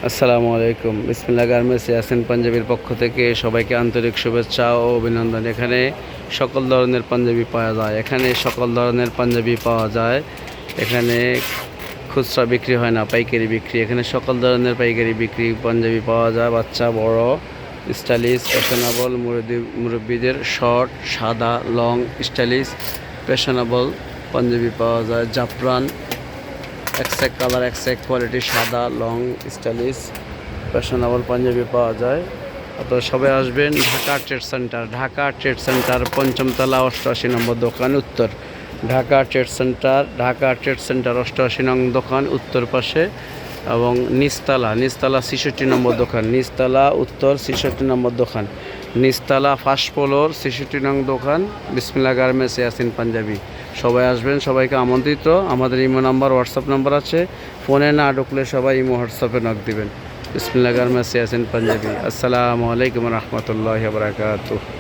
আসসালামু আলাইকুম। বিসমিল্লাহ গার্মেন্টস ইয়াসিন পাঞ্জাবির পক্ষ থেকে সবাইকে আন্তরিক শুভেচ্ছা ও অভিনন্দন। এখানে সকল ধরনের পাঞ্জাবি পাওয়া যায়। এখানে খুচরা বিক্রি হয় না, পাইকারি বিক্রি। এখানে সকল ধরনের পাইকারি বিক্রি পাঞ্জাবি পাওয়া যায়। বাচ্চা, বড়, স্টাইলিশ, ফ্যাশনেবল, মুরব্বীদের শর্ট, সাদা, লং, স্টাইলিশ, ফ্যাশনেবল পাঞ্জাবি পাওয়া যায়। জাফরান এক্সেক কালার, এক্সেক কোয়ালিটি, সাদা, লং, স্টাইলিশ, ফ্যাশনেবল পাঞ্জাবি পাওয়া যায়। তো সবাই আসবেন ঢাকা ট্রেড সেন্টার ৫ম তলা ৮৮ নম্বর দোকান উত্তর। ঢাকা ট্রেড সেন্টার ৮৮ নং দোকান উত্তর পাশে, এবং নিচতলা ৬৬ নম্বর দোকান, নিচতলা উত্তর ৬৬ নম্বর দোকান, নিচতলা ফার্স্ট ফ্লোর ৬৬ নং দোকান বিসমিল্লাহ গার্মেন্টস ইয়াসিন পাঞ্জাবি। সবাই আসবেন, সবাইকে আমন্ত্রিত। আমাদের ইমো নাম্বার, হোয়াটসঅ্যাপ নাম্বার আছে। ফোনে না ঢুকলে সবাই ইমো হোয়াটসঅ্যাপে নক দিবেন। বিসমিল্লাহ গার্মেন্টস ইয়াসিন পাঞ্জাবি। আসসালামু আলাইকুম রহমতুল্লাহি ওয়া বারাকাতুহু।